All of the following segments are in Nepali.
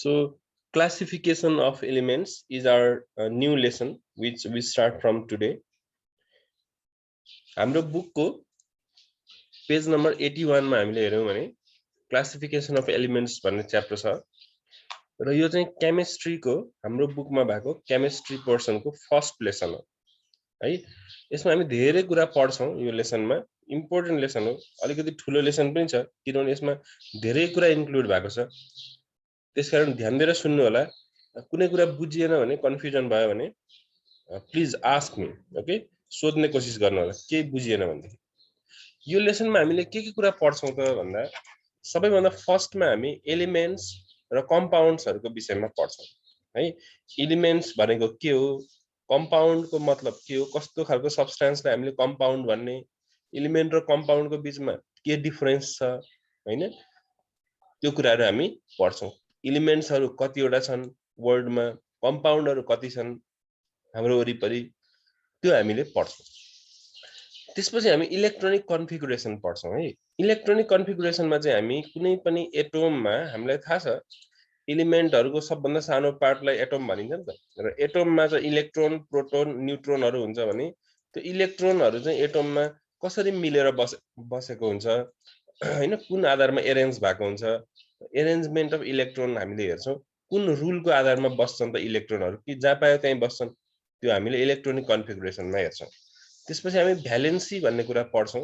So classification of elements is our new lesson which we start from today. हाम्रो बुकको पेज नम्बर 81 मा हामीले हेर्यौं भने क्लासिफिकेसन अफ एलिमेन्ट्स भन्ने च्याप्टर छ र यो चाहिँ केमिस्ट्रीको हाम्रो बुकमा भएको केमिस्ट्री पोर्सनको फर्स्ट लेसन हो है। यसमा हामी धेरै कुरा पढ्छौं। यो लेसनमा इम्पोर्टेन्ट लेसन हो, अलिकति ठूलो लेसन पनि छ किनभने यसमा धेरै कुरा इन्क्लुड भएको छ। त्यसकारण ध्यान दिएर सुन्नु होला। कुनै कुरा बुझिएन भने कन्फ्युजन भयो भने प्लिज आस्क मी, ओके? सोध्ने कोसिस गर्नु होला के बुझिएन भनेदेखि। यो लेसनमा हामीले के कुरा पढ्छौं त भन्दा सबैभन्दा फर्स्टमा हामी एलिमेन्ट्स र कम्पाउन्ड्सहरुको विषयमा पढ्छौं है। एलिमेन्ट्स भनेको के हो, कम्पाउन्डको मतलब के हो, कस्तो खालको सब्स्टेन्सलाई हामीले कम्पाउन्ड भन्ने, एलिमेन्ट र कम्पाउन्डको बीचमा के डिफरेन्स छ हैन, त्यो कुराहरु हामी पढ्छौं। एलिमेन्ट्सहरु कतिवटा छन् वर्ल्डमा, कम्पाउन्डहरु कति छन् हाम्रो वरिपरि, त्यो हामीले पढ्छौं। त्यसपछि हामी इलेक्ट्रोनिक कन्फिगुरेसन पढ्छौं है। इलेक्ट्रोनिक कन्फिगुरेसनमा चाहिँ हामी कुनै पनि एटोममा हामीलाई थाहा छ एलिमेन्टहरुको सबभन्दा सानो पार्टलाई एटोम भनिन्छ नि त। र एटोममा चाहिँ इलेक्ट्रोन, प्रोटोन, न्यूट्रोनहरु हुन्छ भने त्यो इलेक्ट्रोनहरु चाहिँ एटोममा कसरी मिलेर बसेको हुन्छ हैन, कुन आधारमा एरेन्ज भएको हुन्छ, एरेन्जमेन्ट अफ इलेक्ट्रोन हामीले हेर्छौं। कुन रुलको आधारमा बस्छन् त इलेक्ट्रोनहरु, कि जहाँ पायो त्यही बस्छन्, त्यो हामीले इलेक्ट्रोनिक कन्फिगुरेसनमा हेर्छौं। त्यसपछि हामी भ्यालेन्सी भन्ने कुरा पढ्छौं।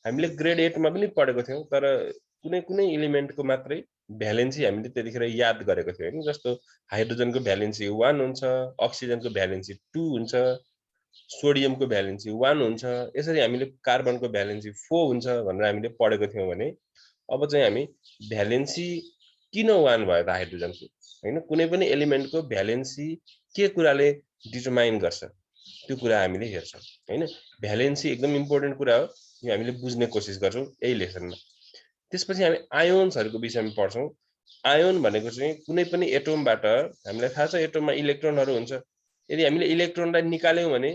हामीले ग्रेड 8 मा पनि पढेको थियौं, तर कुनै कुनै एलिमेन्टको मात्रै भ्यालेन्सी हामीले त्यतिखेर याद गरेको थियौं हैन। जस्तो हाइड्रोजनको भ्यालेन्सी 1 हुन्छ, अक्सिजनको भ्यालेन्सी 2 हुन्छ, सोडियमको भ्यालेन्सी 1 हुन्छ, यसरी हामीले कार्बनको भ्यालेन्सी 4 हुन्छ भनेर हामीले पढेको थियौं भने अब चाहिँ हामी भ्यालेन्सी किन 1 भयो त हाइड्रोजनको हैन, कुनै पनि एलिमेन्टको भ्यालेन्सी के कुराले डिटरमाइन गर्छ त्यो कुरा हामीले हेर्छौं हैन। भ्यालेन्सी एकदम इम्पोर्टेन्ट कुरा हो, यो हामीले बुझ्ने कोसिस गर्छौं यही लेसनमा। त्यसपछि हामी आयोन्सहरुको विषयमा पढ्छौं। आयोन भनेको चाहिँ कुनै पनि एटोमबाट हामीलाई थाहा छ एटोममा इलेक्ट्रोनहरु हुन्छ। यदि हामीले इलेक्ट्रोनलाई निकाल्यौं भने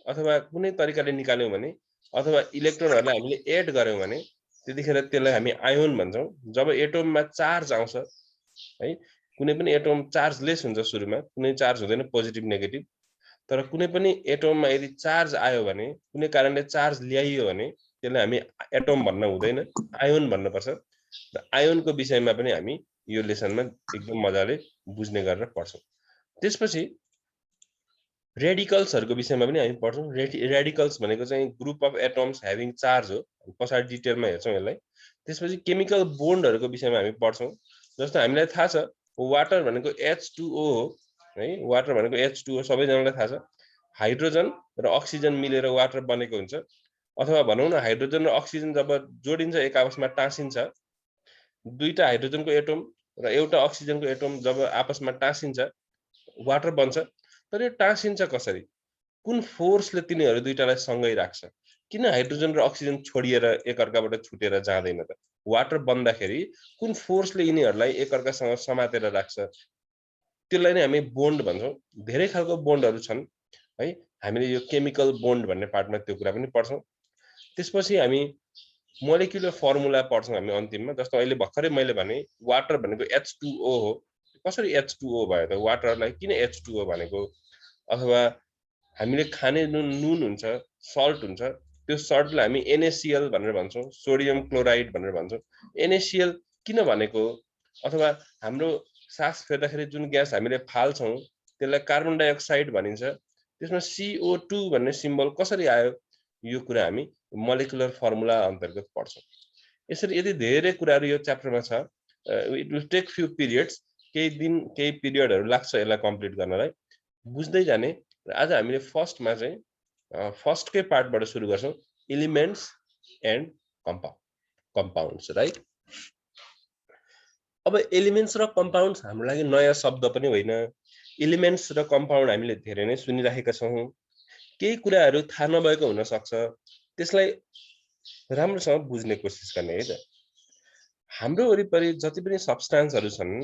अथवा कुनै तरिकाले निकाल्यौं भने अथवा इलेक्ट्रोनहरुलाई हामीले एड गर्यौं भने त्यतिखेर त्यसलाई हामी आयोन भन्छौं। जब एटोममा चार्ज आउँछ है, कुनै पनि एटोम चार्जलेस हुन्छ सुरुमा, कुनै चार्ज हुँदैन पोजिटिभ नेगेटिभ, तर कुनै पनि एटोममा यदि चार्ज आयो भने, कुनै कारणले चार्ज ल्याइयो भने त्यसलाई हामी एटोम भन्न हुँदैन, आयोन भन्नुपर्छ। र आयोनको विषयमा पनि हामी यो लेसनमा एकदम मजाले बुझ्ने गरेर पढ्छौं। त्यसपछि रेडिकल्सहरुको विषयमा पनि हामी पढ्छौं। रेडिकल्स भनेको चाहिँ group of atoms having charge हो, पछाडी डिटेलमा हेर्छौं यसलाई। त्यसपछि केमिकल बोन्डहरुको विषयमा हामी पढ्छौं। जस्तो हामीलाई थाहा छ वाटर भनेको H2O हो है, वाटर भनेको H2O सबैजनालाई थाहा छ। हाइड्रोजन र अक्सिजन मिलेर वाटर बनेको हुन्छ, अथवा भनौं न हाइड्रोजन र अक्सिजन जब जोडिन्छ एक आपसमा टाँसिन्छ, दुईटा हाइड्रोजनको एटम र एउटा अक्सिजनको एटम जब आपसमा टाँसिन्छ वाटर बन्छ। तर यो टाँसिन्छ कसरी, कुन फोर्सले तिनीहरु दुईटालाई सँगै राख्छ, किन हाइड्रोजन र अक्सिजन छोडिएर एकअर्काबाट छुटेर जाँदैन त? वाटर बन्दाखेरि कुन फोर्सले यिनीहरुलाई एकअर्कासँग समातेर राख्छ, त्यसलाई नै हामी बोन्ड भन्छौं। धेरै खालको बोन्डहरु छन् है, हामीले यो केमिकल बोन्ड भन्ने पार्टमा त्यो कुरा पनि पढ्छौं। त्यसपछि हामी मोलिक्युलर फर्मुला पढ्छौं हामी अन्तिममा। जस्तो अहिले भर्खरै मैले भने वाटर भनेको H2O हो, कसरी H2O भयो त, वाटरलाई किन H2O भनेको, अथवा हामीले खाने नुन हुन्छ, सल्ट हुन्छ, त्यो सल्टलाई हामी NaCl भनेर भन्छौं, सोडियम क्लोराइड भनेर भन्छौं। NaCl किन भनेको, अथवा हाम्रो सास फेर्दाखेरि जुन ग्यास हामीले फाल्छौं त्यसलाई कार्बन डाइअक्साइड भनिन्छ, त्यसमा CO2 भन्ने सिम्बल कसरी आयो, यो कुरा हामी मोलिकुलर फर्मुला अन्तर्गत पढ्छौं। यसरी यदि धेरै कुराहरु यो च्याप्टरमा छ, it will take few periods, केही दिन केही पिरियडहरु लाग्छ यसलाई कम्प्लिट गर्नलाई, बुझ्दै जाने। र आज हामीले फर्स्टमा चाहिँ फर्स्टकै पार्टबाट सुरु गर्छौं, एलिमेन्ट्स एन्ड कम्पाउन्ड्स, राइट? अब एलिमेन्ट्स र कम्पाउन्ड्स हाम्रो लागि नयाँ शब्द पनि होइन। एलिमेन्ट्स र कम्पाउन्ड हामीले धेरै नै सुनिराखेका छौं। केही कुराहरु थाहा नभएको हुन सक्छ, त्यसलाई राम्रोसँग बुझ्ने कोसिस गर्ने है त। हाम्रो वरिपरि जति पनि सब्स्टेन्सहरु छन्,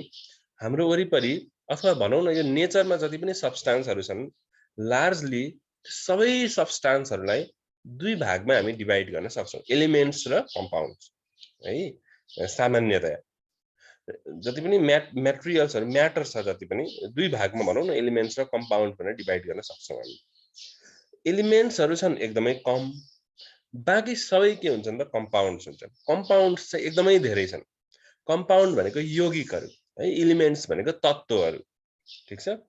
हाम्रो वरिपरि अथवा भनौं न यो नेचरमा जति पनि सब्स्टेन्सहरु छन्, लार्जली सबै सब्स्टेन्सहरुलाई दुई भागमा हामी डिवाइड गर्न सक्छौं, एलिमेन्ट्स र कम्पाउन्ड्स है, सामान्यतया। जति पनि म्याटेरियल्सहरु म्याटर छ जति पनि दुई भागमा भनौं न एलिमेन्ट्स र कम्पाउन्ड भनेर डिभाइड गर्न सक्छौं हामी एलिमेन्ट्सहरु छन् एकदमै कम बाँकी सबै के हुन्छन् त कम्पाउन्ड्स हुन्छन् कम्पाउन्ड्स चाहिँ एकदमै धेरै छन् कम्पाउन्ड भनेको यौगिकहरु है एलिमेन्ट्स भनेको तत्वहरु ठीक छ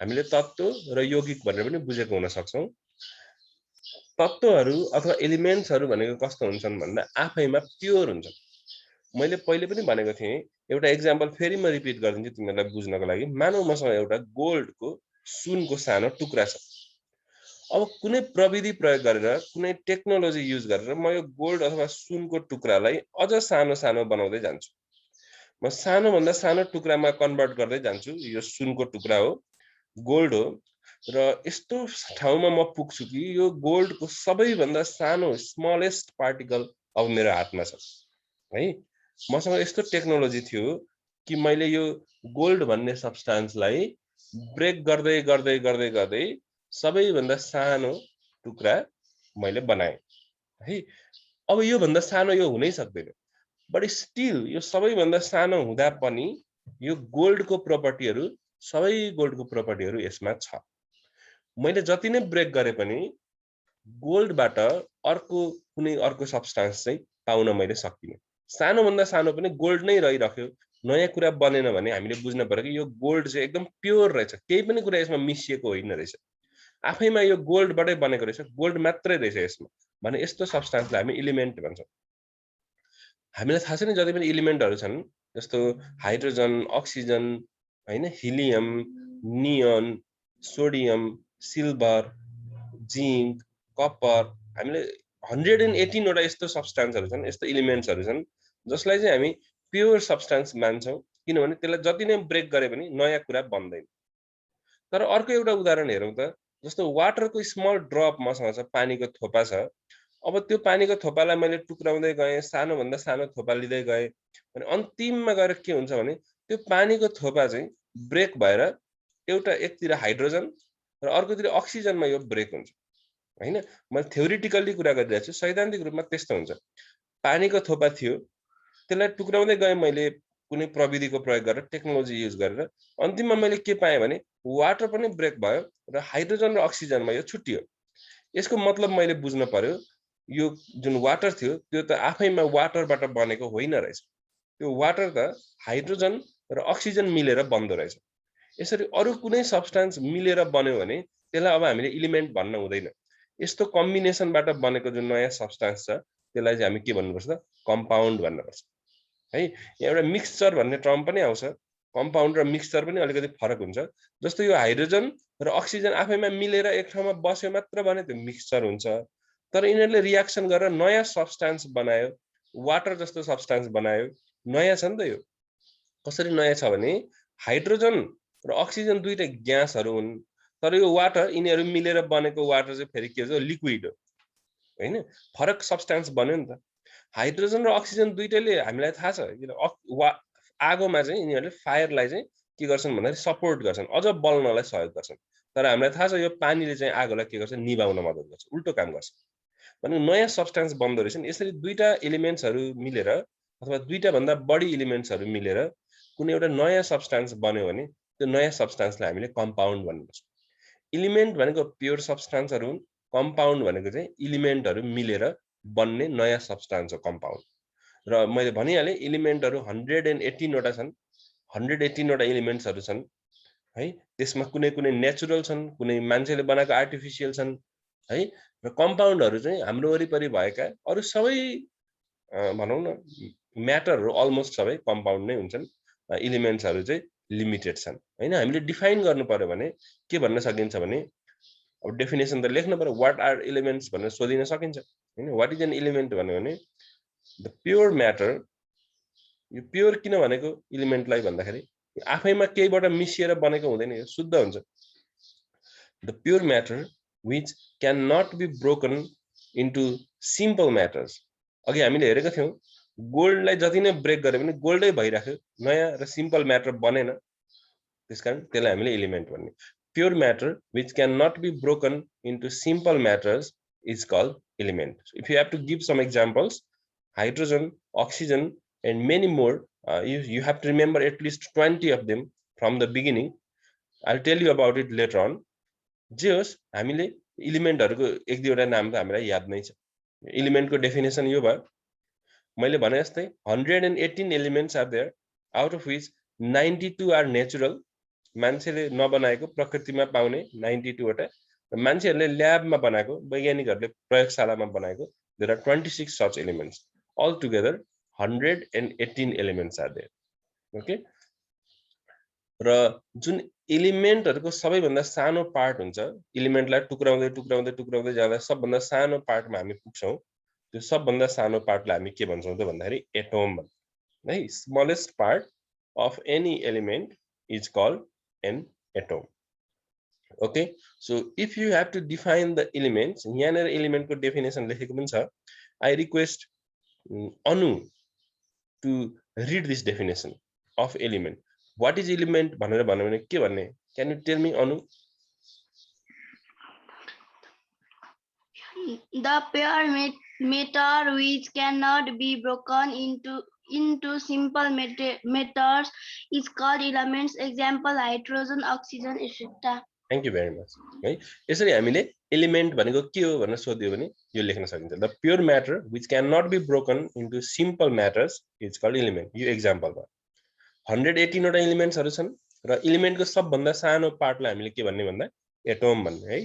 हामीले तत्व र यौगिक भनेर पनि बुझेको हुन सक्छौं तत्वहरु अथवा एलिमेन्ट्सहरु भनेको कस्तो हुन्छन् भन्दा आफैमा प्योर हुन्छन् मैले पहिले पनि भनेको थिएँ एउटा एक्जाम्पल फेरि म रिपिट गर्दिन्छु तिमीहरुलाई बुझ्नको लागि मानौ मसँग एउटा गोल्डको सुनको सानो टुक्रा छ अब कुनै प्रविधि प्रयोग गरेर कुनै टेक्नोलोजी युज गरेर म यो गोल्ड अथवा सुनको टुक्रालाई अझ सानो सानो बनाउँदै जान्छु म सानो भन्दा सानो टुक्रामा कन्भर्ट गर्दै जान्छु यो सुनको टुक्रा हो गोल्ड हो र यस्तो ठाउँमा म पुग्छु कि यो गोल्डको सबैभन्दा सानो स्मलेस्ट पार्टिकल अब मेरो हातमा छ है मसँग यस्तो टेक्नोलोजी थियो कि मैले यो गोल्ड भन्ने सब्स्टान्सलाई ब्रेक गर्दै गर्दै गर्दै गर्दै सबैभन्दा सानो टुक्रा मैले बनाए है अब यो भन्दा सानो यो हुनै सक्दैन बट स्टिल यो सबैभन्दा सानो हुँदा पनि यो गोल्डको प्रपर्टीहरु सबै गोल्डको प्रपर्टीहरु यसमा छ मैले जति नै ब्रेक गरे पनि गोल्डबाट अर्को कुनै अर्को सब्स्टान्स चाहिँ पाउन मैले सकिने सानो भन्दा सानो पनि गोल्ड नै रहिराख्यो नयाँ कुरा बनेन भने हामीले बुझ्न पर्यो कि यो गोल्ड चाहिँ एकदम प्योर रहेछ केही पनि कुरा यसमा मिसिएको होइन रहेछ आफैमा यो गोल्डबाटै बनेको रहेछ गोल्ड मात्रै रहेछ यसमा भने यस्तो सब्स्टान्सलाई हामी एलिमेन्ट भन्छौं हामीलाई थाहा छ नि जति पनि एलिमेन्टहरु छन् जस्तो हाइड्रोजन अक्सिजन हैन helium neon sodium silver zinc copper हामीले 118 वटा यस्तो सब्स्टान्सहरु छन् यस्तो एलिमेन्ट्सहरु छन् जसलाई चाहिँ हामी प्योर सब्स्टान्स मान्छौं किनभने त्यसलाई जति नै ब्रेक गरे पनि नयाँ कुरा बन्दैन तर अर्को एउटा उदाहरण हेरौं त जस्तो वाटरको स्मल ड्रप मसँग छ पानीको थोपा छ अब त्यो पानीको थोपालाई मैले टुक्राउँदै गए सानो भन्दा सानो थोपा लिँदै गए अनि अन्तिममा गएर के हुन्छ भने त्यो पानीको थोपा चाहिँ ब्रेक भएर एउटा एकतिर हाइड्रोजन र अर्कोतिर अक्सिजनमा यो ब्रेक हुन्छ हैन मैले थ्योरिटिकली कुरा गरिरहेको छु सैद्धान्तिक रूपमा त्यस्तो हुन्छ पानीको थोपा थियो त्यसलाई टुक्राउँदै गए मैले कुनै प्रविधिको प्रयोग गरेर टेक्नोलोजी युज गरेर अन्तिममा मैले के पाएँ भने वाटर पनि ब्रेक भयो र हाइड्रोजन र अक्सिजनमा यो छुट्टियो यसको मतलब मैले बुझ्न पर्यो यो जुन वाटर थियो त्यो त आफैमा वाटरबाट बनेको होइन रहेछ त्यो वाटर त हाइड्रोजन र अक्सिजन मिलेर बन्दो रहेछ यसरी अरु कुनै सब्स्टान्स मिलेर बन्यो भने त्यसलाई अब हामीले एलिमेन्ट भन्न हुँदैन यस्तो कम्बिनेसनबाट बनेको जुन नयाँ सब्स्टान्स छ त्यसलाई चाहिँ हामी के भन्नुपर्छ त कम्पाउन्ड भन्नुपर्छ है एउटा मिक्सचर भन्ने टर्म पनि आउँछ कम्पाउन्ड र मिक्सचर पनि अलिकति फरक हुन्छ जस्तो यो हाइड्रोजन र अक्सिजन आफैमा मिलेर एक ठाउँमा बस्यो मात्र भने त्यो मिक्सचर हुन्छ तर यिनीहरुले रियाक्सन गरेर नयाँ सब्स्टान्स बनायो वाटर जस्तो सब्स्टान्स बनायो नयाँ छ नि त यो कसरी नयाँ छ भने हाइड्रोजन र अक्सिजन दुईटा ग्यासहरु हुन् तर यो वाटर यिनीहरु मिलेर बनेको वाटर चाहिँ फेरि के हो लिक्विड हो हैन फरक सब्स्टान्स बन्यो नि त हाइड्रोजन र अक्सिजन दुईटैले हामीलाई थाहा छ किन आगोमा चाहिँ यिनीहरुले फायरलाई चाहिँ के गर्छन् भन्दाखेरि सपोर्ट गर्छन् अझ बल्नलाई सहयोग गर्छन् तर हामीलाई थाहा छ यो पानीले चाहिँ आगोलाई के गर्छ निभाउन मद्दत गर्छ उल्टो काम गर्छ भने नयाँ सब्स्टान्स बन्द रहेछ नि यसरी दुईटा एलिमेन्ट्सहरु मिलेर अथवा दुईटा भन्दा बढी एलिमेन्ट्सहरु मिलेर कुनै एउटा नयाँ सब्स्टान्स बन्यो भने त्यो नयाँ सब्स्टान्सलाई हामीले कम्पाउन्ड भन्नुपर्छ एलिमेन्ट भनेको प्योर सब्स्टान्सहरु हुन् कम्पाउन्ड भनेको चाहिँ एलिमेन्टहरु मिलेर बन्ने नयाँ सब्स्टान्स हो कम्पाउन्ड र मैले भनिहालेँ एलिमेन्टहरु 118 वटा छन् 118 वटा एलिमेन्ट्सहरु छन् है त्यसमा कुनै कुनै नेचुरल छन् कुनै मान्छेले बनाएको आर्टिफिशियल छन् है र कम्पाउन्डहरु चाहिँ हाम्रो वरिपरि भएका अरु सबै भनौं न म्याटरहरु अलमोस्ट सबै कम्पाउन्ड नै हुन्छन् एलिमेन्ट्सहरु चाहिँ लिमिटेड छन् हैन हामीले डिफाइन गर्नु पर्यो भने के भन्न सकिन्छ भने अब डेफिनेसन त लेख्नु पर्यो व्हाट आर एलिमेन्ट्स भनेर सोधिन सकिन्छ हैन व्हाट इज एन एलिमेन्ट भन्यो भने द प्योर म्याटर यो प्योर किन भनेको एलिमेन्टलाई भन्दाखेरि आफैमा केहीबाट मिसिएर बनेको हुँदैन यो शुद्ध हुन्छ the pure matter which can not be broken into simple matters अघि हामीले हेरेका थियौं गोल्डलाई जति नै ब्रेक गरे पनि गोल्डै भइराख्यो नयाँ र सिम्पल म्याटर बनेन त्यसकारण त्यसलाई हामीले एलिमेन्ट भन्ने pure matter which can not be broken into simple matters is called element. So if you have to give some examples, hydrogen, oxygen, and many more you have to remember at least 20 of them from the beginning. I'll tell you about it later on. जे होस् हामीले एलिमेन्टहरुको एक दुईवटा नाम त हामीलाई याद नै छ। एलिमेन्टको डेफिनेसन यो भयो, मैले भने जस्तै 118 elements are there, out of which 92 are natural, मान्छेले नबनाएको प्रकृतिमा पाउने 92 वटा, मान्छेहरुले ल्याबमा बनाएको, वैज्ञानिकहरुले प्रयोगशालामा बनाएको there are 26 such elements. All together 118 elements are there. Okay, र जुन एलिमेन्टहरुको सबैभन्दा सानो पार्ट हुन्छ, एलिमेन्टलाई टुक्राउँदै टुक्राउँदै टुक्राउँदै जाँदा सबभन्दा सानो पार्टमा हामी पुग्छौं, त्यो सबभन्दा सानो पार्टलाई हामी के भन्छौं त भन्दाखेरि एटम भन्छौं है। Smallest part of any element is called an atom. Okay, so if you have to define the elements, यहाँनेर एलिमेन्टको डेफिनेसन लेखेको पनि छ। I request Anu to read this definition of element. What is element भनेर भन्नु भने के भन्ने? Can you tell me, Anu? The pure matter which cannot be broken into simple matters is called elements. Example: hydrogen, oxygen, etc. Thank you very much. है, यसरी हामीले एलिमेन्ट भनेको के हो भनेर सोध्यो भने यो लेख्न सकिन्छ। The pure matter which cannot be broken into simple matters is called element. यो एक्जाम्पल भयो। 118 वटा एलिमेन्ट्सहरु छन् र एलिमेन्टको सबभन्दा सानो पार्टलाई हामीले के भन्ने भन्दा एटम भन्ने है।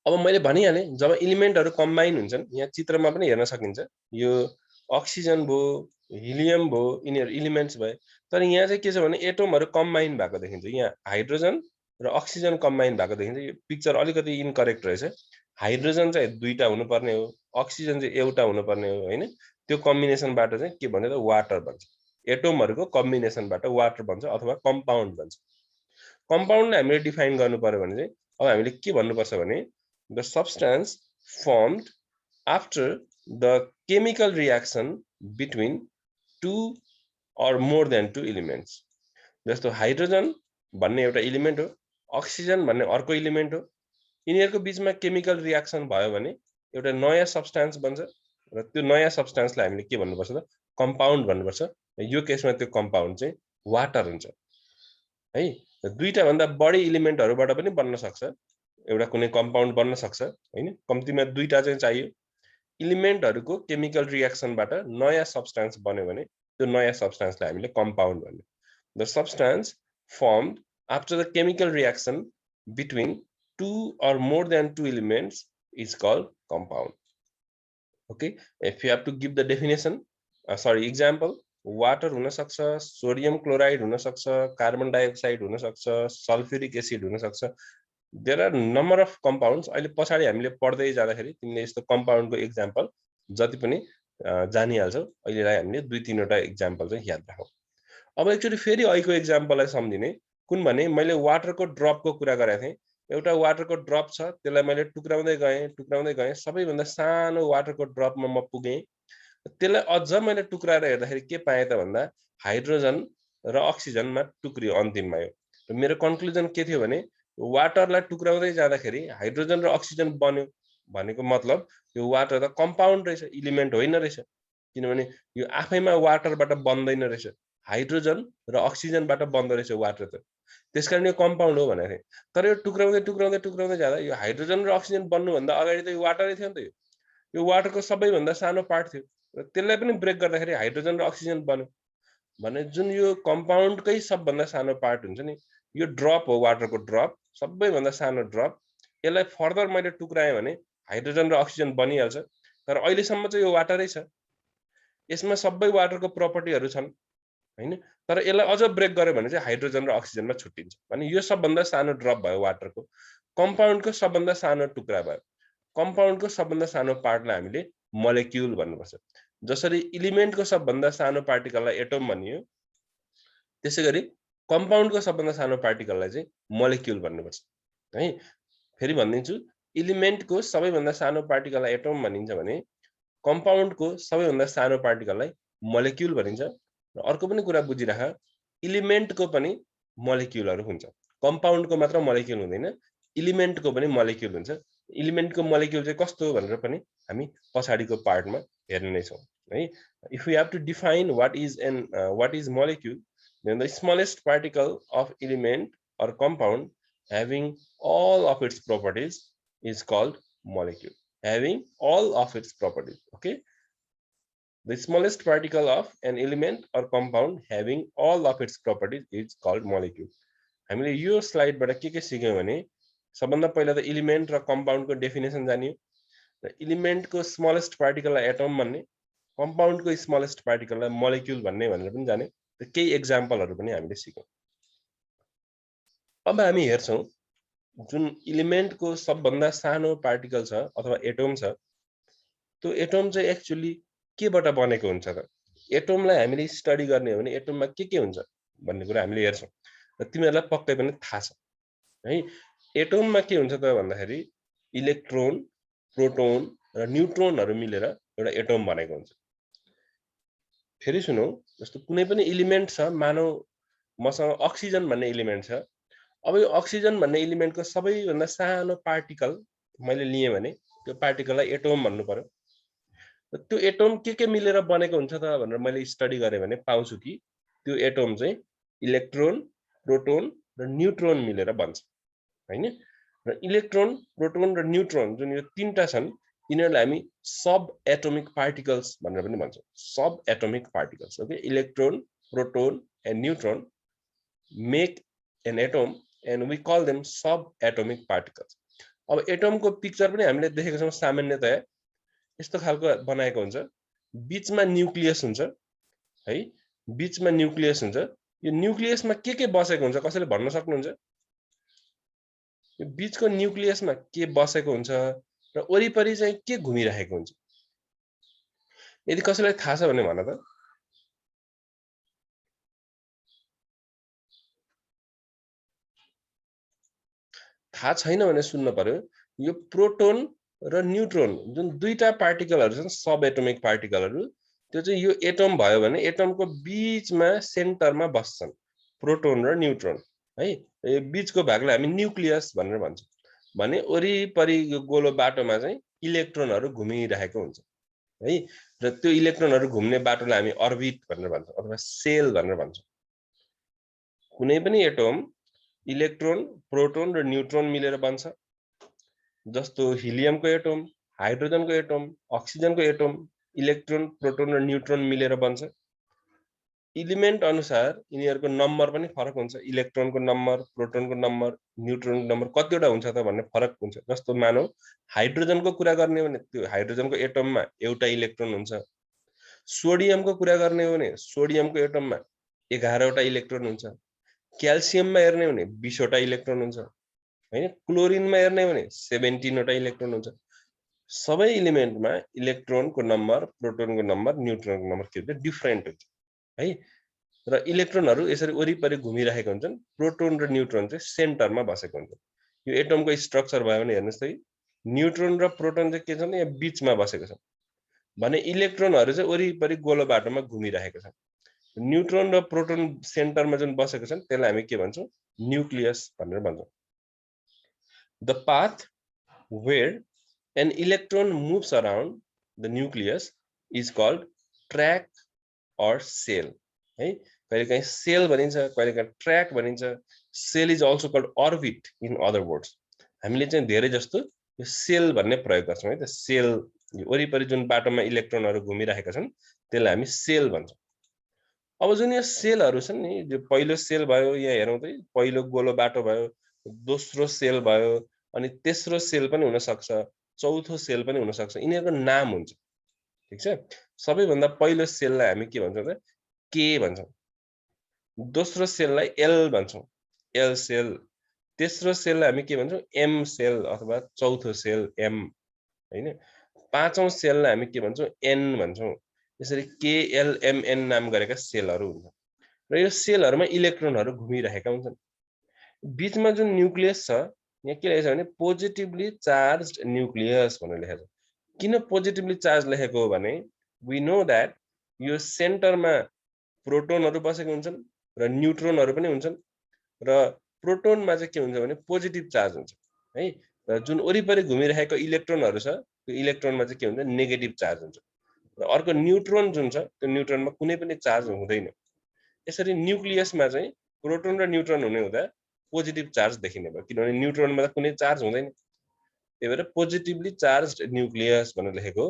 अब मैले भनिहाले, जब एलिमेन्टहरु कम्बाइन हुन्छन्, यहाँ चित्रमा पनि हेर्न सकिन्छ, यो अक्सिजन भो, हिलियम भो, यिनीहरु एलिमेन्ट्स भए। तर यहाँ चाहिँ के छ भने एटमहरु कम्बाइन भएको देखिन्छ। यहाँ हाइड्रोजन र अक्सिजन कम्बाइन भएको देखिन्छ। यो पिक्चर अलिकति इनकरेक्ट रहेछ। हाइड्रोजन चाहिँ दुईटा हुनुपर्ने हो, अक्सिजन चाहिँ एउटा हुनुपर्ने हो हैन। त्यो कम्बिनेसनबाट चाहिँ के भन्छ त वाटर भन्छ। एटमहरुको कम्बिनेसनबाट वाटर भन्छ अथवा कम्पाउन्ड भन्छ। कम्पाउन्डलाई हामीले डिफाइन गर्नु पर्यो भने चाहिँ अब हामीले के भन्नुपर्छ भने the substance formed after the chemical reaction between two or more than two elements. जस्तो हाइड्रोजन भन्ने एउटा एलिमेन्ट हो, अक्सिजन भन्ने अर्को एलिमेन्ट हो। यिनीहरुको बीचमा केमिकल रियाक्सन भयो भने एउटा नयाँ सब्स्टेन्स बन्छ र त्यो नयाँ सब्स्टेन्सलाई हामीले के भन्नुपर्छ त कम्पाउन्ड भन्नुपर्छ। यो केसमा त्यो कम्पाउन्ड चाहिँ वाटर हुन्छ है। दुईटा भन्दा बढी एलिमेन्टहरुबाट पनि बन्न सक्छ, एउटा कुनै कम्पाउन्ड बन्न सक्छ हैन। कम्तिमा दुईटा चाहिँ चाहियो। एलिमेन्टहरुको केमिकल रियाक्सनबाट नयाँ सब्स्टेन्स बन्यो भने त्यो नयाँ सब्स्टेन्सलाई हामीले कम्पाउन्ड भन्ने। The substance formed after the chemical reaction between two or more than two elements is called compound. Okay, if you have to give the definition, example, water हुन सक्छ, सोडियम क्लोराइड हुन सक्छ, कार्बन डाइअक्साइड हुन सक्छ, सल्फ्युरिक एसिड हुन सक्छ। There are number of compounds. अहिले पछाडी हामीले पढ्दै जाँदाखेरि तिमीले यस्तो कम्पाउन्डको एक्जाम्पल जति पनि जानिहाल्छौ। अहिलेलाई हामीले दुई तीनवटा एक्जाम्पल चाहिँ याद राखौं। अब एक्चुअली फेरि अहिलेको एक्जाम्पललाई सम्झिने कुन भने मैले वाटरको ड्रपको कुरा गरेको थिएँ। एउटा वाटरको ड्रप छ, त्यसलाई मैले टुक्राउँदै गएँ, सबैभन्दा सानो वाटरको ड्रपमा म पुगेँ। त्यसलाई अझ मैले टुक्राएर हेर्दाखेरि के पाएँ त भन्दा हाइड्रोजन र अक्सिजनमा टुक्रियो अन्तिममा। यो र मेरो कन्क्लुजन के थियो भने वाटरलाई टुक्राउँदै जाँदाखेरि हाइड्रोजन र अक्सिजन बन्यो भनेको मतलब यो वाटर त कम्पाउन्ड रहेछ, एलिमेन्ट होइन रहेछ। किनभने यो आफैमा वाटरबाट बन्दैन रहेछ, हाइड्रोजन र अक्सिजनबाट बन्दो रहेछ वाटर त। त्यसकारण यो कम्पाउन्ड हो भनेको थिएँ। तर यो टुक्राउँदै टुक्राउँदै टुक्राउँदै जाँदा यो हाइड्रोजन र अक्सिजन बन्नुभन्दा अगाडि त यो वाटरै थियो नि त। यो वाटरको सबैभन्दा सानो पार्ट थियो र त्यसलाई पनि ब्रेक गर्दाखेरि हाइड्रोजन र अक्सिजन बन्यो भने जुन यो कम्पाउन्डकै सबभन्दा सानो पार्ट हुन्छ नि, यो ड्रप हो, वाटरको ड्रप, सबैभन्दा सानो ड्रप। यसलाई फर्दर मैले टुक्राएँ भने हाइड्रोजन र अक्सिजन बनिहाल्छ। तर अहिलेसम्म चाहिँ यो वाटरै छ, यसमा सबै वाटरको प्रपर्टीहरु छन् हैन। तर यसलाई अझ ब्रेक गर्यो भने चाहिँ हाइड्रोजन र अक्सिजनमा छुट्टिन्छ। भने यो सबभन्दा सानो ड्रप भयो वाटरको। कम्पाउन्डको सबभन्दा सानो टुक्रा भयो। कम्पाउन्डको सबभन्दा सानो पार्टलाई हामीले मोलेक्युल भन्नुपर्छ। जसरी एलिमेन्टको सबभन्दा सानो पार्टिकललाई एटम भनियो, त्यसैगरी कम्पाउन्डको सबभन्दा सानो पार्टिकललाई चाहिँ मोलेक्युल भन्नुपर्छ है। फेरि भन्दिन्छु, एलिमेन्टको सबैभन्दा सानो पार्टिकललाई एटम भनिन्छ भने कम्पाउन्डको सबैभन्दा सानो पार्टिकललाई मोलेक्युल भनिन्छ। र अर्को पनि कुरा बुझिराख, एलिमेन्टको पनि मोलेक्युलहरु हुन्छ, कम्पाउन्डको मात्र मोलेक्युल हुँदैन, एलिमेन्टको पनि मोलेक्युल हुन्छ। एलिमेन्टको मोलेक्युल चाहिँ कस्तो भनेर पनि हामी पछाडीको पार्टमा हेर्ने नै छौं। है if we have to define what is molecule, then the smallest particle of element or compound having all of its properties is called molecule. Having all of its properties, okay, the smallest particle of an element or compound having all of its properties is called molecule. हामीले यो स्लाइडबाट के सिक्यौं भने सबभन्दा पहिला त एलिमेन्ट र कम्पाउन्डको डेफिनेसन जानियो र एलिमेन्टको स्मलेस्ट पार्टिकललाई एटम भन्ने, कम्पाउन्डको स्मलेस्ट पार्टिकललाई मोलिक्युल भन्ने भनेर पनि जाने र केही एक्जाम्पलहरु पनि हामीले सिक्यौं। अब हामी हेर्छौं जुन एलिमेन्टको सबभन्दा सानो पार्टिकल छ अथवा एटम छ, त्यो एटम चाहिँ एक्चुअली केबाट बनेको हुन्छ त? एटमलाई हामीले स्टडी गर्ने हो भने एटममा के हुन्छ भन्ने कुरा हामीले हेर्छौं र तिमीहरुलाई पक्कै पनि थाहा छ है। एटममा के हुन्छ त भन्दाखेरि इलेक्ट्रोन, प्रोटोन र न्यूट्रोनहरु मिलेर एउटा एटम बनेको हुन्छ। फेरि सुनौ, जस्तो कुनै पनि एलिमेन्ट छ, मानौ मसँग अक्सिजन भन्ने एलिमेन्ट छ। अब यो अक्सिजन भन्ने एलिमेन्टको सबैभन्दा सानो पार्टिकल मैले लिएँ भने त्यो पार्टिकललाई एटम भन्नु पर्यो। त्यो एटम के मिलेर बनेको हुन्छ त भनेर मैले स्टडी गरे भने पाउँछु कि त्यो एटम चाहिँ इलेक्ट्रोन, प्रोटोन र न्यूट्रोन मिलेर बन्छ हैन। र इलेक्ट्रोन, प्रोटोन र न्यूट्रोन जुन यो तीनटा छन्, यिनीहरुलाई हामी सब एटोमिक पार्टिकल्स भनेर पनि भन्छौं। Subatomic particles, okay. Electron, proton and neutron make an atom and we call them subatomic particles. अब एटमको पिक्चर पनि हामीले देखेका छौं। सामान्यतया यस्तो खालको बनाएको हुन्छ, बीचमा न्यूक्लियस हुन्छ है, बीचमा न्यूक्लियस हुन्छ। यो न्यूक्लियसमा के बसेको हुन्छ कसैले भन्न सक्नुहुन्छ? यो बीचको न्यूक्लियसमा के बसेको हुन्छ र वरिपरि चाहिँ के घुमिरहेको हुन्छ? यदि कसैलाई थाहा छ भने भन त। थाहा छैन भने सुन्न पर्यो। यो प्रोटोन र न्यूट्रोन जुन दुईटा पार्टिकलहरु छन्, सब एटोमिक पार्टिकलहरु, त्यो चाहिँ यो एटम भयो भने एटमको बीचमा सेन्टरमा बस्छन् प्रोटोन र न्यूट्रोन है। यो बीचको भागलाई हामी न्यूक्लियस भनेर भन्छौं। भने वरिपरि यो गोलो बाटोमा चाहिँ इलेक्ट्रोनहरु घुमिरहेको हुन्छ है। र त्यो इलेक्ट्रोनहरु घुम्ने बाटोलाई हामी अर्बिट भनेर भन्छौं अथवा सेल भनेर भन्छौं। कुनै पनि एटम इलेक्ट्रोन, प्रोटोन र न्यूट्रोन मिलेर बन्छ। जस्तो हिलियमको एटम, हाइड्रोजनको एटम, अक्सिजनको एटम, इलेक्ट्रोन, प्रोटोन र न्यूट्रोन मिलेर बन्छ। एलिमेन्ट अनुसार यिनीहरुको नम्बर पनि फरक हुन्छ। इलेक्ट्रोनको नम्बर, प्रोटोनको नम्बर, न्यूट्रोनको नम्बर कतिवटा हुन्छ त भन्ने फरक हुन्छ। जस्तो मानौ हाइड्रोजनको कुरा गर्ने हो भने त्यो हाइड्रोजनको एटममा एउटा इलेक्ट्रोन हुन्छ। सोडियमको कुरा गर्ने हो भने सोडियमको एटममा 11 वटा इलेक्ट्रोन हुन्छ। क्याल्सियममा हेर्ने हो भने 20 वटा इलेक्ट्रोन हुन्छ हैन। क्लोरिनमा हेर्ने हो भने 17 वटा इलेक्ट्रोन हुन्छ। सबै एलिमेन्टमा इलेक्ट्रोनको नम्बर, प्रोटोनको नम्बर, न्यूट्रोनको नम्बर के हुन्छ? डिफरेन्ट हुन्छ है। र इलेक्ट्रोनहरु यसरी वरिपरि घुमिरहेका हुन्छन्। प्रोटोन र न्यूट्रोन चाहिँ सेन्टरमा बसेको हुन्छ। यो एटमको स्ट्रक्चर भयो भने हेर्नुस् त, न्यूट्रोन र प्रोटोन चाहिँ के छन्? यहाँ बीचमा बसेको छन् भने इलेक्ट्रोनहरु चाहिँ वरिपरि गोलो बाटोमा घुमिरहेका छन्। न्यूट्रोन र प्रोटोन सेन्टरमा जुन बसेको छन् त्यसलाई हामी के भन्छौं? न्यूक्लियस भनेर भन्छौं। The path where an electron moves around the nucleus is called track or cell है। कहिलेकाहीँ सेल भनिन्छ, कहिलेकाहीँ ट्र्याक भनिन्छ। Shell is also called orbit in other words. हामीले चाहिँ धेरै जस्तो यो सेल भन्ने प्रयोग गर्छौं है। त सेल वरिपरि जुन बाटोमा इलेक्ट्रोनहरु घुमिरहेका छन् त्यसलाई हामी सेल भन्छौं। अब जुन यो सेलहरु छन् नि, जो पहिलो सेल भयो, यहाँ हेरौं त पहिलो गोलो बाटो भयो, दोस्रो सेल भयो, अनि तेस्रो सेल पनि हुन सक्छ, चौथो सेल पनि हुन सक्छ। यिनीहरुको नाम हुन्छ, ठीक छ। सबैभन्दा पहिलो सेललाई हामी के भन्छौं त? के भन्छौं। दोस्रो सेललाई एल भन्छौं, एल सेल। तेस्रो सेललाई हामी के भन्छौं? एम सेल अथवा चौथो सेल एम हैन। पाँचौं सेललाई हामी के भन्छौं? एन भन्छौं। यसरी के एल एम एन नाम गरेका सेलहरु हुन्छन् र यो सेलहरुमा इलेक्ट्रोनहरु घुमिरहेका हुन्छन्। बीचमा जुन न्यूक्लियस छ, यहाँ के लेखेको छ भने पोजिटिभली चार्ज्ड न्यूक्लियस भनेर लेखेको छ। किन पोजिटिभली चार्ज लेखेको हो भने वी नो दैट यो सेन्टरमा प्रोटोनहरु बसेका हुन्छन् र न्यूट्रोनहरु पनि हुन्छन् र प्रोटोनमा चाहिँ के हुन्छ भने पोजिटिभ चार्ज हुन्छ है। र जुन वरिपरि घुमिरहेको इलेक्ट्रोनहरु छ त्यो इलेक्ट्रोनमा चाहिँ के हुन्छ? नेगेटिभ चार्ज हुन्छ। र अर्को न्यूट्रोन जुन छ त्यो न्यूट्रोनमा कुनै पनि चार्ज हुँदैन यसरी न्यूक्लियसमा चाहिँ प्रोटोन र न्यूट्रोन हुने हुँदा पोजिटिभ चार्ज देखिने भयो किनभने न्यूट्रोनमा त कुनै चार्ज हुँदैन त्यही भएर पोजिटिभली चार्ज न्यूक्लियस भनेर लेखेको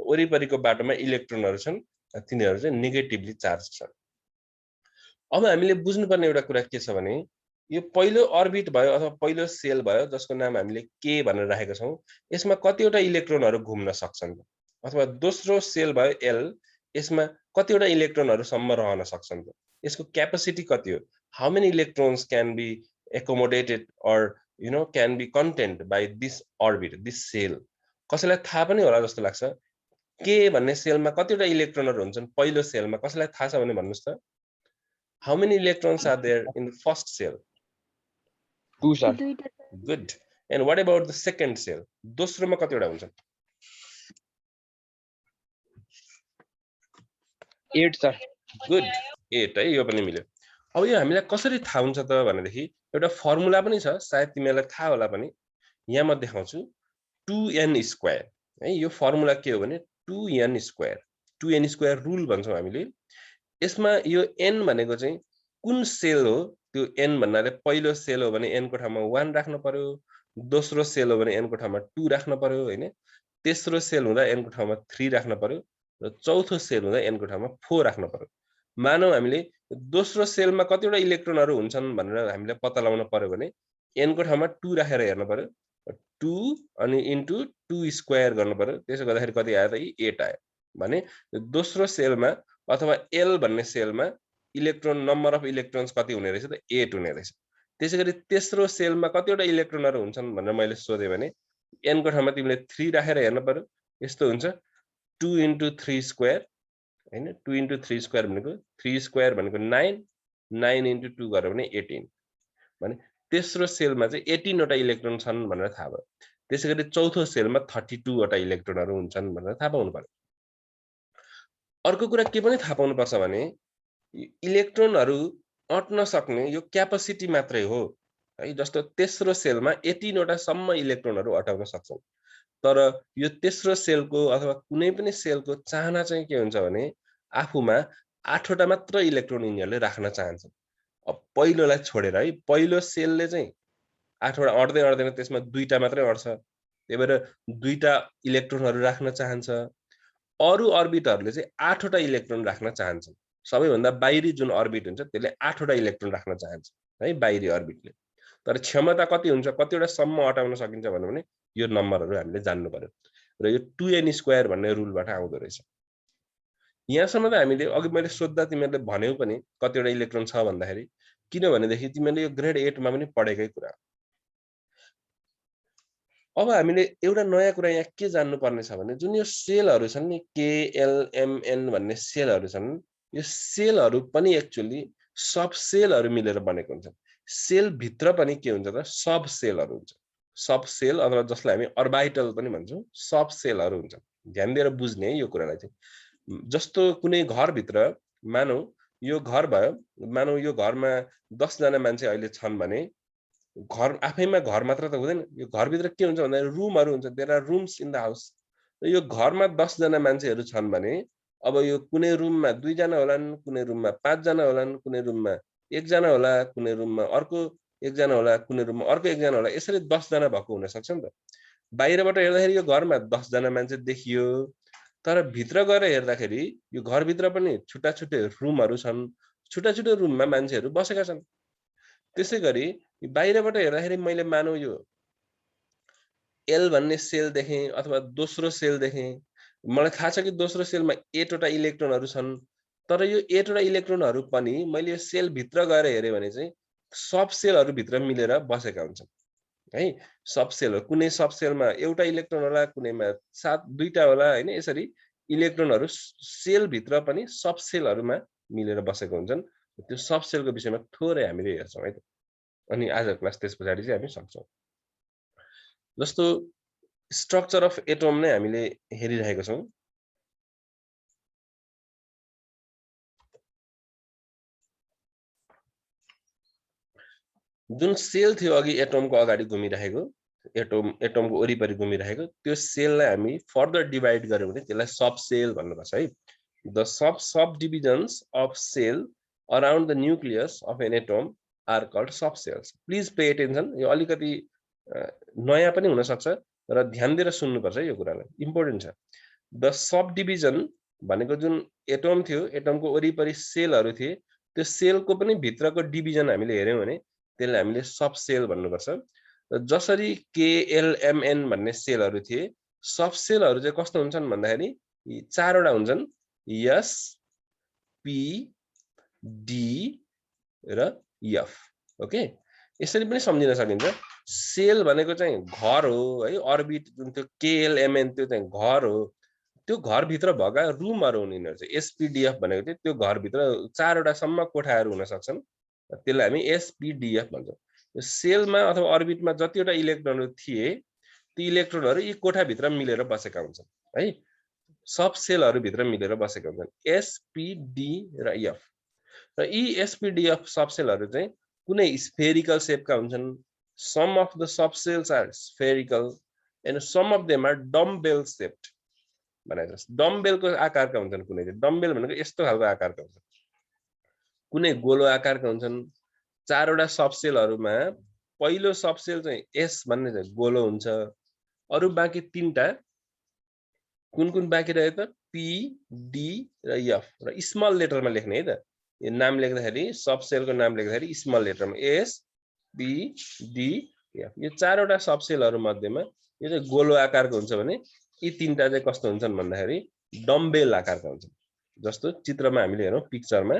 वरिपरिको बाटोमा इलेक्ट्रोनहरू छन् तिनीहरू चाहिँ नेगेटिभली चार्ज छन् अब हामीले बुझ्नुपर्ने एउटा कुरा के छ भने यो पहिलो अर्बिट भयो अथवा पहिलो सेल भयो जसको नाम हामीले के भनेर राखेका छौं यसमा कतिवटा इलेक्ट्रोनहरू घुम्न सक्छन् अथवा दोस्रो सेल भयो एल यसमा कतिवटा इलेक्ट्रोनहरू सम्म रहन सक्छन् यसको क्यापेसिटी कति हो how many electrons can be accommodated or can be contained by this orbit this cell कसैलाई थाहा पनि होला जस्तो लाग्छ के भन्ने सेलमा कतिवटा इलेक्ट्रोनहरू हुन्छन् पहिलो सेलमा कसैलाई थाहा छ भने भन्नुस् त how many electrons are there in the first cell 2 sir good and what about the second cell दोस्रोमा कतिवटा हुन्छन् 8 sir good 8 है यो पनि मिल्यो अब यो हामीलाई कसरी थाहा हुन्छ त भनेदेखि एउटा फर्मुला पनि छ सायद तिमीलाई थाहा होला पनि यहाँ म देखाउँछु 2n² है यो फर्मुला के हो भने 2n² 2n² रुल भन्छौं हामीले यसमा यो n भनेको चाहिँ कुन सेल हो त्यो n भन्नाले पहिलो सेल हो भने n को ठाउँमा 1 राख्नु पर्यो दोस्रो सेल हो भने n को ठाउँमा 2 राख्नु पर्यो हैन तेस्रो सेल हुँदा n को ठाउँमा 3 राख्नु पर्यो र चौथो सेल हुँदा n को ठाउँमा 4 राख्नु पर्यो मानौ हामीले दोस्रो सेलमा कतिवटा इलेक्ट्रोनहरू हुन्छन् भनेर हामीले पत्ता लगाउन पर्यो भने n को ठाउँमा 2 राखेर हेर्नु पर्यो 2 अनि इन्टु 2² गर्नु पर्यो त्यसो गर्दाखेरि कति आयो त 8 आयो भने दोस्रो सेलमा अथवा l भन्ने सेलमा इलेक्ट्रोन नम्बर अफ इलेक्ट्रोन्स कति हुने रहेछ त 8 हुने रहेछ त्यसैगरी तेस्रो सेलमा कतिवटा इलेक्ट्रोनहरू हुन्छन् भनेर मैले सोधे भने n को ठाउँमा तिमीले 3 राखेर हेर्नु पर्यो यस्तो हुन्छ 2 इन्टु 3² हैन 2 इन्टु 3² भनेको 3² भनेको 9 9 इन्टु 2 गर्यो भने 18 भने तेस्रो सेलमा चाहिँ 18 वटा इलेक्ट्रोन छन् भनेर थाहा भयो त्यसैगरी चौथो सेलमा 32 वटा इलेक्ट्रोनहरू हुन्छन् भनेर थाहा पाउनु पर्यो अर्को कुरा के पनि थाहा पाउनु पर्छ भने इलेक्ट्रोनहरू अट्न सक्ने यो क्यापेसिटी मात्रै हो है जस्तो तेस्रो सेलमा 18 वटा सम्म इलेक्ट्रोनहरू अटाउन सक्छौं तर यो तेस्रो सेलको अथवा कुनै पनि सेलको चाहना चाहिँ के हुन्छ भने आफुमा 8 वटा मात्र इलेक्ट्रोन यिनीहरुले राख्न चाहन्छन् अब पहिलोलाई छोडेर है पहिलो सेलले चाहिँ 8 वटा अट्दै अट्दैन त्यसमा 2टा मात्रै अट्छ त्यही भएर 2टा इलेक्ट्रोनहरू राख्न चाहन्छ अरु अर्बिटहरुले चाहिँ 8 वटा इलेक्ट्रोन राख्न चाहन्छन् सबैभन्दा बाहिरी जुन अर्बिट हुन्छ त्यसले 8 वटा इलेक्ट्रोन राख्न चाहन्छ है बाहिरी अर्बिटले तर क्षमता कति हुन्छ कतिवटा सम्म अटाउन सकिन्छ भने यो नम्बरहरु हामीले जान्नु पर्यो र यो 2n² भन्ने रुलबाट आउँदो रहेछ यहाँसम्म त हामीले अघि मैले सोध्दा तिमीहरुले भन्यौ पनि कतिवटा इलेक्ट्रोन छ भन्दाखेरि किनभने देखि तिमीले यो ग्रेड 8 मा पनि पढेकै कुरा अब हामीले एउटा नयाँ कुरा यहाँ के जान्नु पर्ने छ भने जुन यो सेलहरु छन् नि k l m n भन्ने सेलहरु छन् यो सेलहरु पनि एक्चुअली सब सेलहरु मिलेर बनेको हुन्छ सेल भित्र पनि के हुन्छ त सब सेलहरु हुन्छ सब सेल अथवा जसलाई हामी अर्बिटल पनि भन्छौं सब सेलहरु हुन्छ ध्यान दिएर बुझ्ने यो कुरालाई चाहिँ जस्तो कुनै घर भित्र मानौ यो घर भयो मानौ यो घरमा 10 जना मान्छे अहिले छन् भने घर आफैमा घर मात्र त हुँदैन यो घर भित्र के हुन्छ भन्दा रुमहरु हुन्छ there are rooms in the house यो घरमा 10 जना मान्छेहरु छन् भने अब यो कुनै रुममा 2 जना होलान् कुनै रुममा 5 जना होलान् कुनै रुममा 1 जना होला कुनै रुममा अर्को 1 जना होला कुनै रुममा अर्को 1 जना होला यसरी 10 जना भएको हुन सक्छ नि त बाहिरबाट हेर्दाखेरि यो घरमा 10 जना मान्छे देखियो तर भित्र गएर हेर्दाखेरि यो घर भित्र पनि छुट्टा छुट्टै रुमहरु छन् छुट्टा छुट्टै रुममा मान्छेहरु बसेका छन् त्यसैगरी बाहिरबाट हेर्दाखेरि मैले मानौ यो एल भन्ने सेल देखे अथवा दोस्रो सेल देखे मलाई थाहा छ कि दोस्रो सेलमा 8 वटा इलेक्ट्रोनहरु छन् तर यो 8 वटा इलेक्ट्रोनहरु पनि मैले यो सेल भित्र गएर हेरे भने चाहिँ सब सेलहरु भित्र मिलेर बसेका हुन्छन् है सब सेलहरु कुनै सब सेलमा एउटा इलेक्ट्रोन होला कुनैमा 2टा होला हैन यसरी इलेक्ट्रोनहरु सेल भित्र पनि सब सेलहरुमा मिलेर बसेका हुन्छन् त्यो सब सेलको विषयमा थोरै हामीले हेर्छौं है त अनि आजको क्लास त्यसपछि चाहिँ हामी सक्छौं जस्तो स्ट्रक्चर अफ एटम नै हामीले हेरिरहेका छौं जुन सेल थियो अघि एटमको अगाडि घुमिरहेको एटमको वरिपरि घुमिरहेको त्यो सेललाई हामी फर्दर डिभाइड गर्यौं भने त्यसलाई सब सेल भन्नुपर्छ है the subdivisions of shell around the nucleus of an atom are called subshells please pay attention यो अलिकति नयाँ पनि हुन सक्छ र ध्यान दिएर सुन्नुपर्छ यो कुरालाई इम्पोर्टेन्ट छ द सब डिभिजन भनेको जुन एटम थियो एटमको वरिपरि सेलहरू थिए त्यो सेलको पनि भित्रको डिभिजन हामीले हेर्यौं भने त्यसलाई हामीले सब सेल भन्नुपर्छ जसरी KLMN भन्ने सेलहरू थिए सब सेलहरू चाहिँ कस्तो हुन्छन् भन्दाखेरि यी चारवटा हुन्छन् S P D र F ओके यसरी पनि सम्झिन सकिन्छ सेल भनेको चाहिँ घर हो है अर्बिट जुन त्यो KLMN त्यो चाहिँ घर हो त्यो घर भित्र भएका रुमहरू हुन् यिनीहरु चाहिँ SPDF भनेको चाहिँ त्यो घर भित्र चारवटा सम्म कोठाहरू हुन सक्छन् त्यसलाई हामी SPDF भन्छौं सेलमा अथवा अर्बिटमा जतिवटा इलेक्ट्रोनहरु थिए ती इलेक्ट्रोनहरु यी कोठा भित्र मिलेर बसेका हुन्छन् है सब सेलहरु भित्र मिलेर बसेका हुन्छन् SPD र F र यी SPDF सब सेलहरु चाहिँ कुनै स्फेरिकल शेपका हुन्छन् some of the sub cells are spherical and some of them are dumbbell shaped भनेको डम्बेल को आकारका हुन्छन् कुनै चाहिँ डम्बेल भनेको यस्तो खालको आकारका हुन्छन् कुनै गोलो आकारका हुन्छन् चारवटा सब सेलहरुमा पहिलो सब सेल चाहिँ S भन्ने चाहिँ गोलो हुन्छ अरु बाँकी तीनटा कुन बाँकी रह्यो त P D र F र स्मल लेटरमा लेख्ने है त यो नाम लेख्दाखेरि सब सेलको नाम लेख्दाखेरि small लेटरमा S P D F यो चारवटा सब सेलहरु मध्येमा यो चाहिँ गोलो आकारको हुन्छ भने यी तीनटा चाहिँ कस्तो हुन्छन् भन्दाखेरि डम्बेल आकारका हुन्छन् जस्तो चित्रमा हामीले हेरौं पिक्चरमा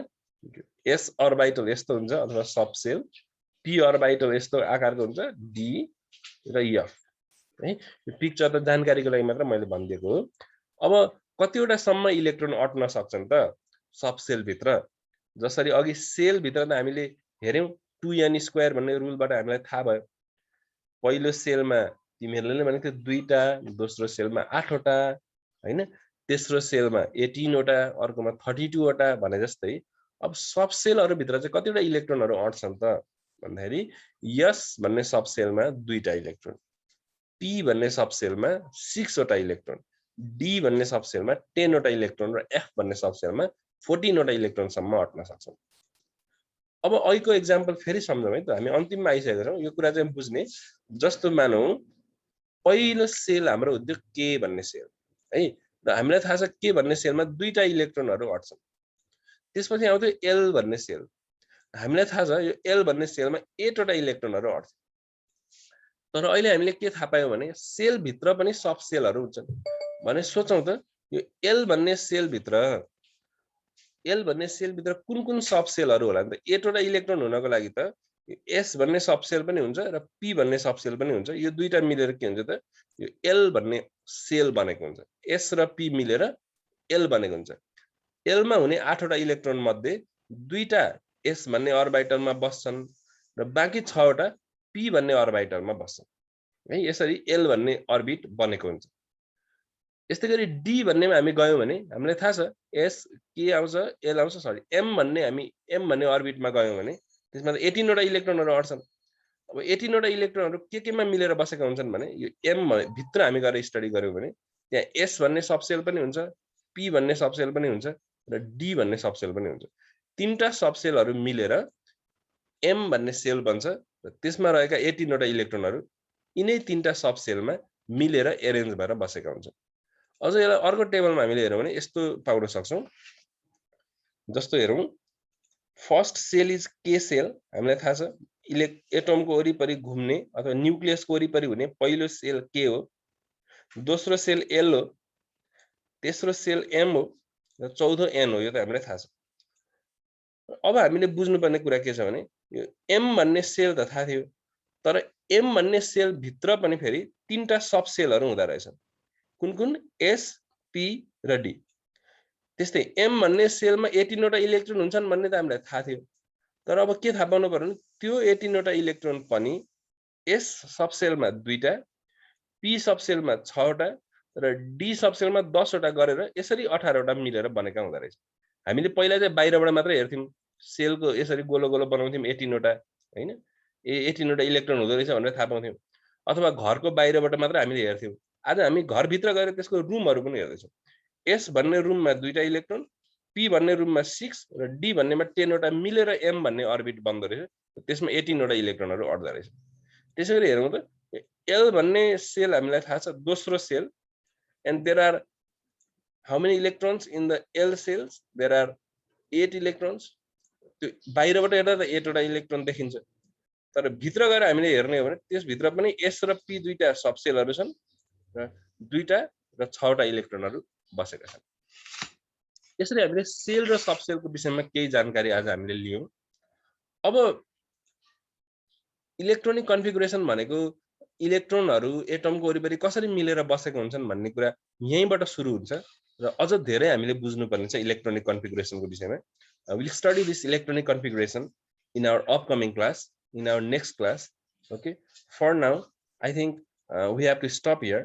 S अर्बिटल यस्तो हुन्छ अथवा सब सेल P अर्बिटल यस्तो आकारको हुन्छ D र F है यो पिक्चर त जानकारीको लागि मात्र मैले भनिदिएको हो अब कतिवटा सम्म इलेक्ट्रोन अट्न सक्छन् त सब सेल भित्र जसरी अघि सेल भित्र त हामीले हेर्यौं 2n² भन्ने रुलबाट हामीलाई थाहा भयो पहिलो सेलमा तिमीहरुले भनेको थियो दुईटा दोस्रो सेलमा 8 वटा हैन तेस्रो सेलमा 18 वटा अर्कोमा 32 वटा भने जस्तै अब सब सेलहरु भित्र चाहिँ कतिवटा इलेक्ट्रोनहरु अट्छन् त भन्दाखेरि S भन्ने सब सेलमा दुईटा इलेक्ट्रोन P भन्ने सब सेलमा 6 वटा इलेक्ट्रोन D भन्ने सब सेलमा 10 वटा इलेक्ट्रोन र F भन्ने सब सेलमा 14 वटा इलेक्ट्रोन सम्म अट्न सक्छन् अब अहिलेको एक्जाम्पल फेरि सम्झौं है त हामी अन्तिममा आइसकेका छौं यो कुरा चाहिँ बुझ्ने जस्तो मानौं पहिलो सेल हाम्रो उद्योग K भन्ने सेल है र हामीलाई थाहा छ K भन्ने सेलमा दुईटा इलेक्ट्रोनहरु अट्छन् त्यसपछि आउँथ्यो L भन्ने सेल हामीलाई थाहा छ यो L भन्ने सेलमा 8 वटा इलेक्ट्रोनहरु अट्छ तर अहिले हामीले के थाहा पायौं भने सेल भित्र पनि सब सेलहरु हुन्छन् भने सोचौं त यो L भन्ने सेल भित्र कुन सब सेलहरु होला नि त 8 वटा इलेक्ट्रोन हुनको लागि त S भन्ने सब सेल पनि हुन्छ र P भन्ने सब सेल पनि हुन्छ यो दुईटा मिलेर के हुन्छ त यो L भन्ने सेल बनेको हुन्छ S र P मिलेर L बनेको हुन्छ L मा हुने 8 वटा इलेक्ट्रोन मध्ये दुईटा S भन्ने अर्बिटलमा बस्छन् र बाँकी 6 वटा P भन्ने अर्बिटलमा बस्छन् है यसरी L भन्ने अर्बिट बनेको हुन्छ यसैगरी D भन्नेमा हामी गयौं भने हामीलाई थाहा छ S के आउँछ L आउँछ सरी M भन्ने अर्बिटमा गयौं भने त्यसमा 18 वटा इलेक्ट्रोनहरु अट्छन् अब 18 वटा इलेक्ट्रोनहरु केमा मिलेर बसेका हुन्छन् भने यो M भित्र हामी गएर स्टडी गर्यौं भने त्यहाँ S भन्ने सब सेल पनि हुन्छ P भन्ने सब सेल पनि हुन्छ र D भन्ने सब सेल पनि हुन्छ तीनटा सब सेलहरु मिलेर M भन्ने सेल बन्छ र त्यसमा रहेका 18 वटा इलेक्ट्रोनहरु यिनै तीनटा सब सेलमा मिलेर एरेन्ज भएर बसेका हुन्छन् अझ यसलाई अर्को टेबलमा हामीले हेरौं भने यस्तो पाउन सक्छौं जस्तो हेरौं first shell is K shell हामीलाई थाहा छ एटमको वरिपरि घुम्ने अथवा न्यूक्लियसको वरिपरि हुने पहिलो सेल K हो दोस्रो सेल L हो तेस्रो सेल M हो र चौथो N हो यो त हामीलाई थाहा छ अब हामीले बुझ्नुपर्ने कुरा के छ भने यो M भन्ने सेल त थाहा थियो तर M भन्ने सेल भित्र पनि फेरि तीनटा सब सेलहरु हुँदा रहेछन् कुन S P र D त्यस्तै M भन्ने सेलमा 18 वटा इलेक्ट्रोन हुन्छन् भन्ने त हामीलाई थाहा थियो तर अब के थाहा पाउनु पर्यो भने त्यो 18 वटा इलेक्ट्रोन पनि S सब सेलमा दुईटा P सब सेलमा 6 वटा र D सब सेलमा 10 वटा गरेर यसरी 18 वटा मिलेर बनेका हुँदा रहेछ हामीले पहिला चाहिँ बाहिरबाट मात्र हेर्थ्यौं सेलको यसरी गोलो गोलो बनाउँथ्यौं 18 वटा हैन 18 वटा इलेक्ट्रोन हुँदै रहेछ भनेर थाहा पाउँथ्यौं अथवा घरको बाहिरबाट मात्र हामीले हेर्थ्यौं आज हामी घरभित्र गएर त्यसको रुमहरु पनि हेर्दैछौं S भन्ने रुममा दुईटा इलेक्ट्रोन P भन्ने रुममा 6 र D भन्नेमा 10 वटा मिलेर M भन्ने अर्बिट बन्द रहेछ त्यसमा 18 वटा इलेक्ट्रोनहरु अड्दा रहेछ त्यसैगरी हेरौं त L भन्ने सेल हामीलाई थाहा छ दोस्रो sale and there are how many electrons in the L cells there are 8 electrons त्यो बाहिरबाट हेर्दा त 8 वटा इलेक्ट्रोन देखिन्छ तर भित्र गएर हामीले हेर्ने हो भने त्यस भित्र पनि S र P दुईटा सबसेलहरु छन् र दुईटा र 6 वटा इलेक्ट्रोनहरु बसेका छन् यसरी हामीले सेल र सबसेलको विषयमा केही जानकारी आज हामीले लियौं अब इलेक्ट्रोनिक कन्फिगुरेसन भनेको इलेक्ट्रोनहरु एटमको वरिपरि कसरी मिलेर बसेका हुन्छन् भन्ने कुरा यहीँबाट सुरु हुन्छ र अझ धेरै हामीले बुझ्नुपर्ने छ इलेक्ट्रोनिक कन्फिगुरेसनको विषयमा we'll study this electronic configuration in our upcoming class in our next class okay for now I think we have to stop here